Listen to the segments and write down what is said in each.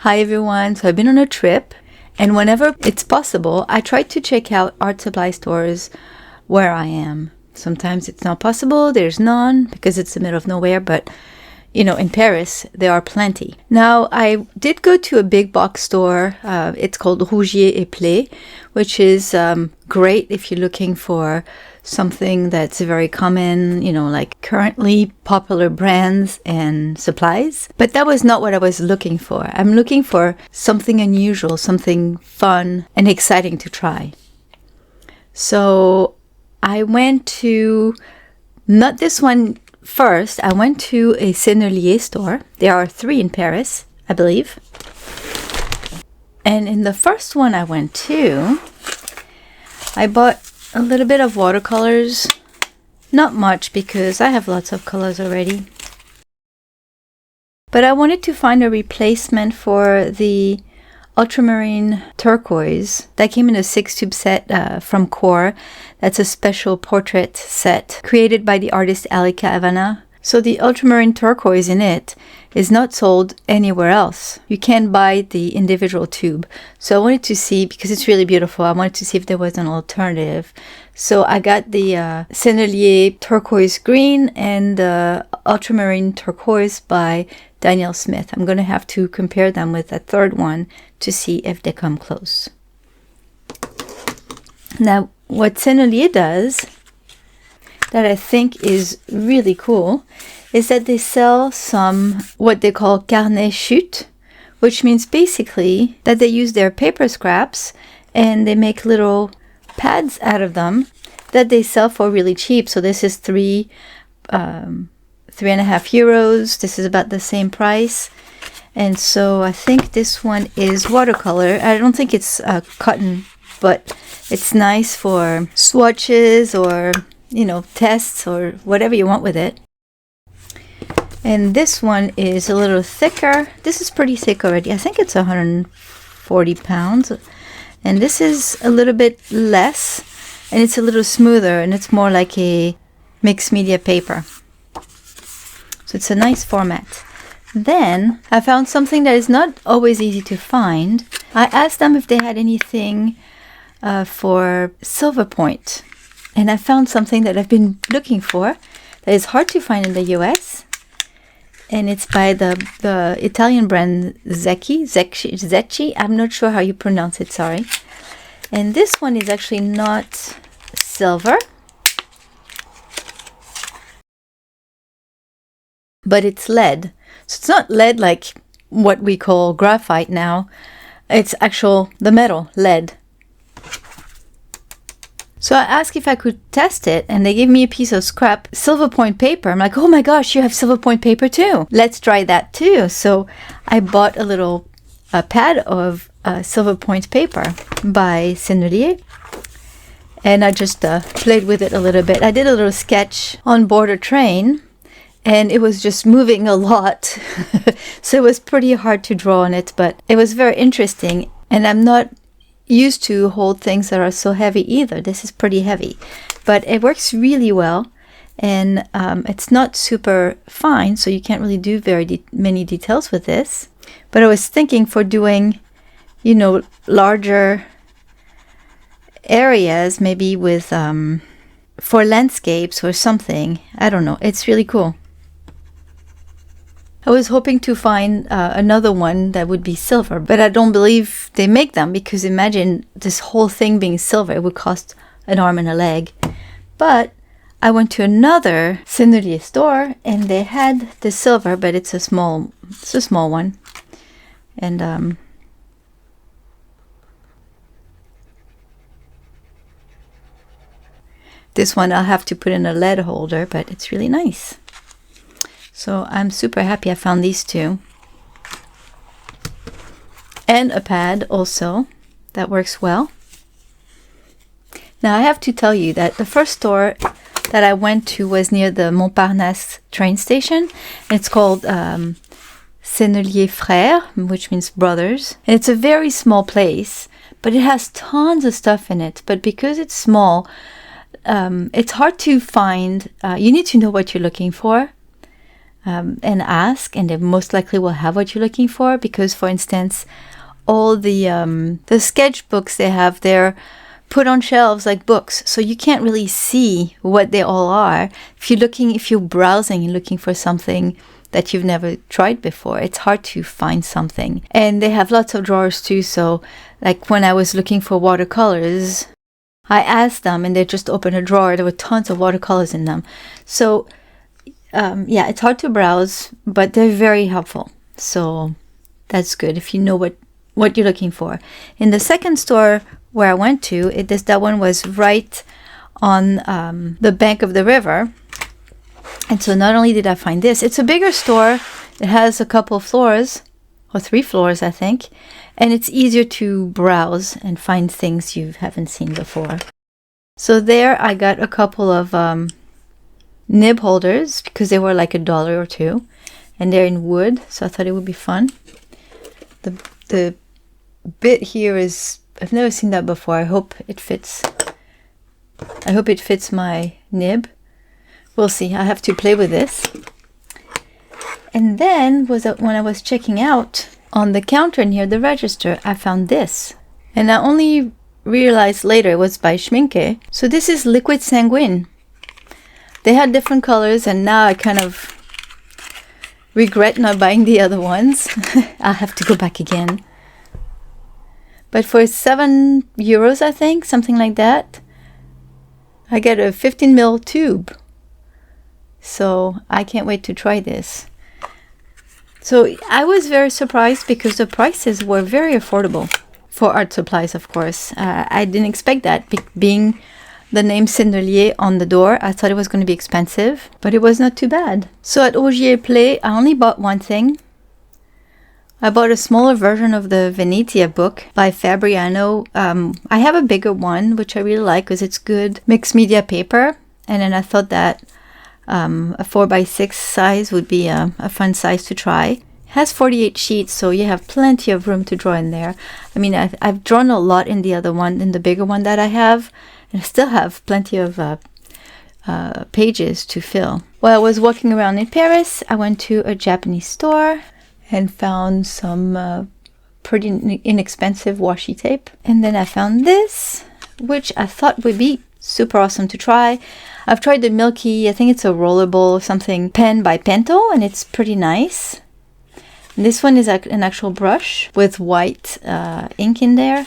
Hi everyone, so I've been on a trip and whenever it's possible I try to check out art supply stores where I am. Sometimes it's not possible, there's none because it's the middle of nowhere, but you know, in Paris there are plenty. Now I did go to a big box store, it's called Rougier et Play, which is great if you're looking for something that's very common, you know, like currently popular brands and supplies. But that was not what I was looking for. I'm looking for something unusual, something fun and exciting to try. So I went to, not this one first, I went to a Sennelier store. There are 3 in Paris, I believe. And in the first one I went to, I bought a little bit of watercolors. Not much because I have lots of colors already. But I wanted to find a replacement for the ultramarine turquoise that came in a 6-tube set from Core. That's a special portrait set created by the artist Alika Havana. So the ultramarine turquoise in it is not sold anywhere else. You can't buy the individual tube. So I wanted to see, because it's really beautiful, I wanted to see if there was an alternative. So I got the Sennelier turquoise green and the ultramarine turquoise by Daniel Smith. I'm going to have to compare them with a third one to see if they come close. Now, what Sennelier does that I think is really cool is that they sell some what they call carnet chute, which means basically that they use their paper scraps and they make little pads out of them that they sell for really cheap. So this is 3.5 euros. This is about the same price. And so I think this one is watercolor. I don't think it's cotton, but it's nice for swatches or, you know, tests or whatever you want with it. And this one is a little thicker. This is pretty thick already. I think it's 140 pounds. And this is a little bit less, and it's a little smoother, and it's more like a mixed media paper. So it's a nice format. Then I found something that is not always easy to find. I asked them if they had anything for Silverpoint. And I found something that I've been looking for that is hard to find in the US. And it's by the Italian brand Zecchi. I'm not sure how you pronounce it, sorry. And this one is actually not silver, but it's lead. So it's not lead like what we call graphite now. It's the metal, lead. So I asked if I could test it, and they gave me a piece of scrap Silverpoint paper. I'm like, oh my gosh, you have Silverpoint paper too. Let's try that too. So I bought a little pad of Silverpoint paper by Sennelier, and I just played with it a little bit. I did a little sketch on board a train, and it was just moving a lot. So it was pretty hard to draw on it, but it was very interesting, and I'm not used to hold things that are so heavy either. This is pretty heavy, but it works really well, and it's not super fine, so you can't really do very many details with this. But I was thinking for doing, you know, larger areas, maybe with for landscapes or something. I don't know. It's really cool. I was hoping to find another one that would be silver, but I don't believe they make them, because imagine this whole thing being silver. It would cost an arm and a leg. But I went to another Sennelier store and they had the silver, but it's a small one. And this one I'll have to put in a lead holder, but it's really nice. So I'm super happy I found these two. And a pad also that works well. Now I have to tell you that the first store that I went to was near the Montparnasse train station. It's called Sennelier Frères, which means brothers. And it's a very small place, but it has tons of stuff in it. But because it's small, it's hard to find. You need to know what you're looking for. and ask, and they most likely will have what you're looking for. Because, for instance, all the sketchbooks they have, they're put on shelves like books, so you can't really see what they all are. If you're browsing and looking for something that you've never tried before, it's hard to find something. And they have lots of drawers too, so like when I was looking for watercolors, I asked them and they just opened a drawer. There were tons of watercolors in them. So yeah, it's hard to browse, but they're very helpful. So that's good if you know what you're looking for. In the second store where I went to, that one was right on the bank of the river. And so not only did I find this, it's a bigger store. It has a couple of floors, or 3 floors, I think. And it's easier to browse and find things you haven't seen before. So there I got a couple of nib holders because they were like $1 or $2. And they're in wood, so I thought it would be fun. The bit here is, I've never seen that before. I hope it fits. I hope it fits my nib. We'll see. I have to play with this. And then when I was checking out on the counter near the register, I found this. And I only realized later it was by Schminke. So this is Liquid Sanguine. They had different colors, and now I kind of regret not buying the other ones. I'll have to go back again. But for €7, I think, something like that, I get a 15 ml tube. So I can't wait to try this. So I was very surprised because the prices were very affordable for art supplies, of course. I didn't expect that, being the name Sennelier on the door. I thought it was going to be expensive, but it was not too bad. So at Ogier Play, I only bought one thing. I bought a smaller version of the Venetia book by Fabriano. I have a bigger one, which I really like because it's good mixed media paper. And then I thought that a 4x6 size would be a fun size to try. It has 48 sheets, so you have plenty of room to draw in there. I mean, I've drawn a lot in the other one, in the bigger one that I have, and I still have plenty of pages to fill. While I was walking around in Paris, I went to a Japanese store and found some pretty inexpensive washi tape. And then I found this, which I thought would be super awesome to try. I've tried the Milky, I think it's a rollerball something, pen by Pentel, and it's pretty nice. And this one is an actual brush with white ink in there.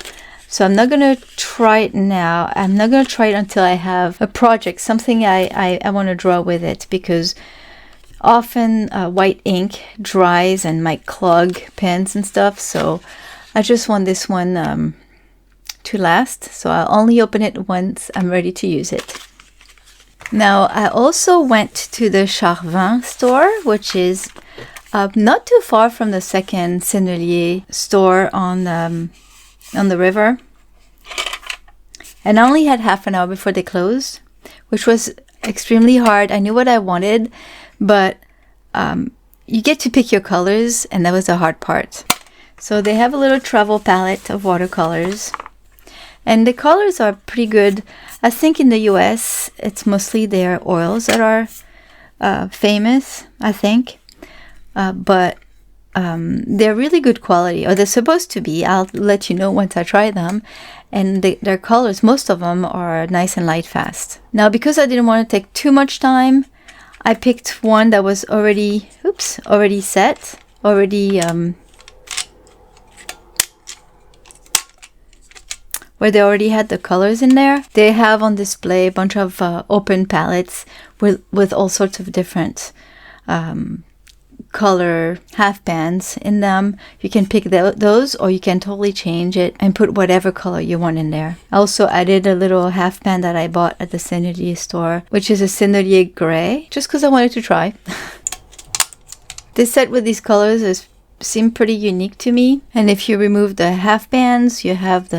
So I'm not going to try it now. I'm not going to try it until I have a project, something I want to draw with it, because often white ink dries and might clog pens and stuff. So I just want this one to last. So I'll only open it once I'm ready to use it. Now, I also went to the Charvin store, which is not too far from the second Sennelier store on the river. And I only had half an hour before they closed, which was extremely hard. I knew what I wanted, but you get to pick your colors, and that was the hard part. So they have a little travel palette of watercolors. And the colors are pretty good. I think in the US, it's mostly their oils that are famous, I think. But they're really good quality, or they're supposed to be. I'll let you know once I try them. And their colors, most of them are nice and light fast. Now, because I didn't want to take too much time, I picked one that was already set, where they already had the colors in there. They have on display a bunch of open palettes with all sorts of different color half bands in them. You can pick those, or you can totally change it and put whatever color you want in there. I also added a little half band that I bought at the Sennelier store, which is a Sennelier gray, just because I wanted to try. This set with these colors seemed pretty unique to me. And if you remove the half bands, you have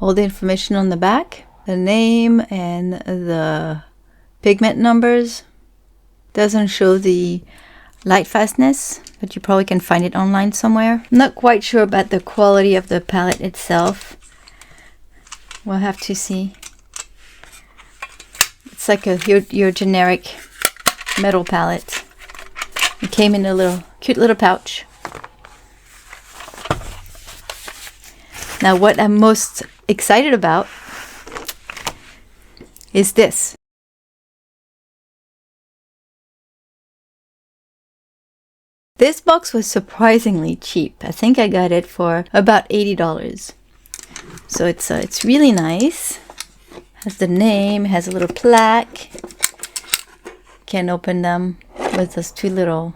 all the information on the back, the name and the pigment numbers. Doesn't show the light fastness, but you probably can find it online somewhere. I'm not quite sure about the quality of the palette itself. We'll have to see. It's like your generic metal palette. It came in a little cute little pouch. Now what I'm most excited about is this. This box was surprisingly cheap. I think I got it for about $80. So it's really nice. Has the name, has a little plaque. Can open them with those two little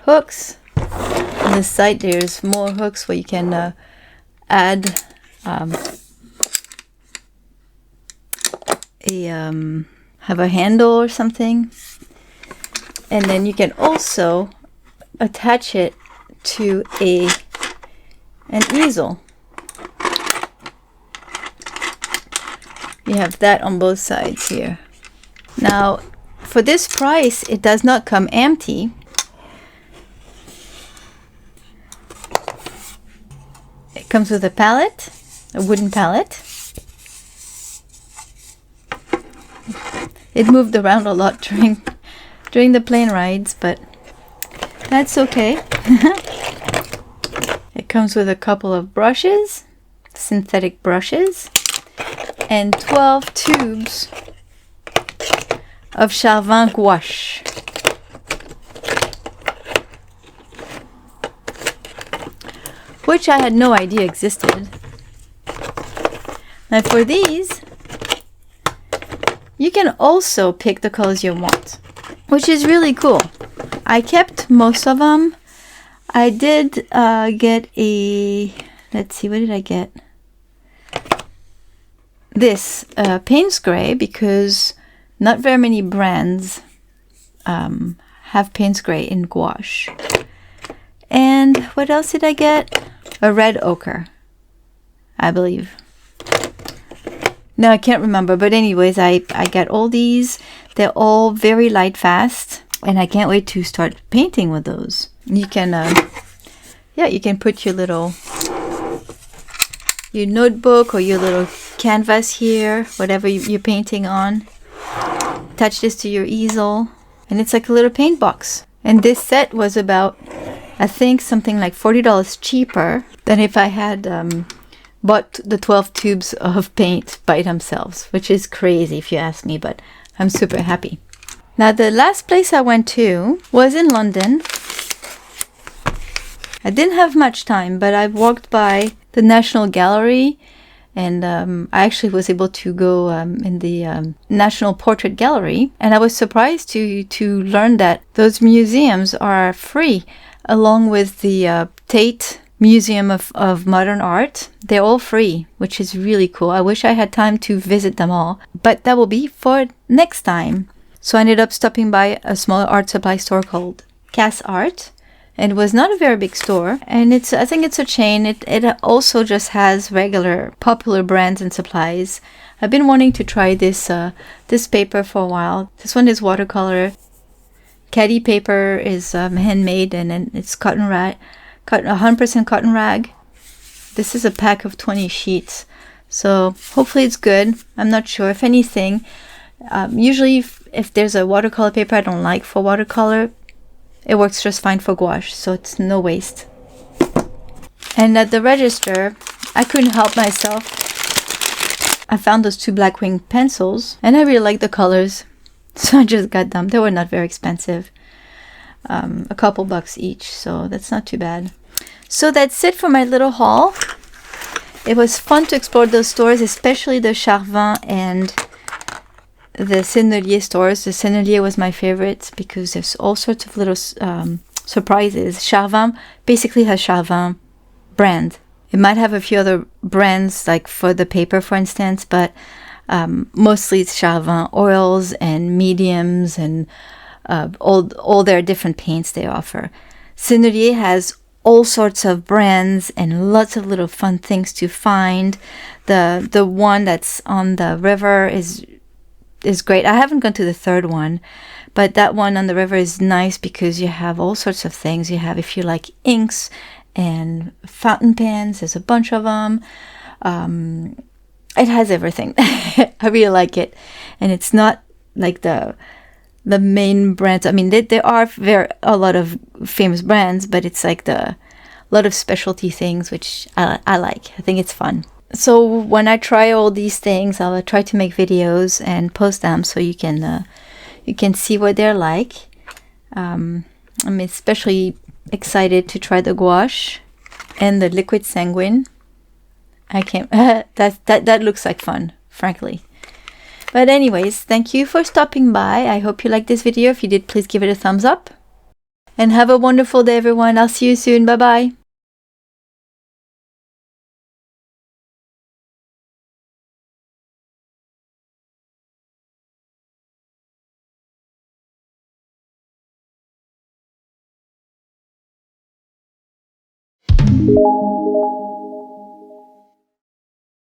hooks. On the side there's more hooks where you can add have a handle or something, and then you can also attach it to an easel. You have that on both sides here. Now for this price it does not come empty. It comes with a palette, a wooden palette. It moved around a lot during the plane rides, but that's okay. It comes with a couple of brushes, synthetic brushes, and 12 tubes of Charvin gouache. Which I had no idea existed. Now for these, you can also pick the colors you want, which is really cool. I kept most of them. I did get a, let's see, what did I get? This Payne's Gray, because not very many brands have Payne's Gray in gouache. And what else did I get? A red ochre, I believe. No, I can't remember, but anyways, I got all these. They're all very light fast, and I can't wait to start painting with those. You can yeah, you can put your notebook or your little canvas here, whatever you're painting on. Attach this to your easel, and it's like a little paint box. And this set was about, I think, something like $40 cheaper than if I had bought the 12 tubes of paint by themselves, which is crazy if you ask me, but I'm super happy. Now the last place I went to was in London. I didn't have much time, but I walked by the National Gallery, and I actually was able to go in the National Portrait Gallery, and I was surprised to learn that those museums are free, along with the Tate Museum of Modern Art. They're all free, which is really cool. I wish I had time to visit them all, but that will be for next time. So I ended up stopping by a small art supply store called Cass Art, and it was not a very big store, and I think it's a chain. It also just has regular popular brands and supplies. I've been wanting to try this paper for a while. This one is watercolor. Caddy paper is handmade, and then it's cotton rag. 100% cotton rag. This is a pack of 20 sheets, so hopefully it's good. I'm not sure. If anything, usually if there's a watercolor paper I don't like for watercolor, it works just fine for gouache, so it's no waste. And at the register, I couldn't help myself. I found those two Blackwing pencils, and I really like the colors, so I just got them. They were not very expensive. A couple bucks each, so that's not too bad. So that's it for my little haul. It was fun to explore those stores, especially the Charvin and the Sennelier stores. The Sennelier was my favorite because there's all sorts of little surprises. Charvin basically has Charvin brand. It might have a few other brands, like for the paper, for instance, but mostly it's Charvin oils and mediums and all their different paints they offer. Sennelier has all sorts of brands and lots of little fun things to find. The one that's on the river is great. I haven't gone to the third one, but that one on the river is nice because you have all sorts of things. You have, if you like, inks and fountain pens. There's a bunch of them. It has everything. I really like it, and it's not like the the main brands. I mean, there are a lot of famous brands, but it's like a lot of specialty things, which I like. I think it's fun. So when I try all these things, I'll try to make videos and post them so you can see what they're like. I'm especially excited to try the gouache and the liquid sanguine. I can't. that looks like fun, frankly. But anyways, thank you for stopping by. I hope you liked this video. If you did, please give it a thumbs up. And have a wonderful day, everyone. I'll see you soon. Bye-bye.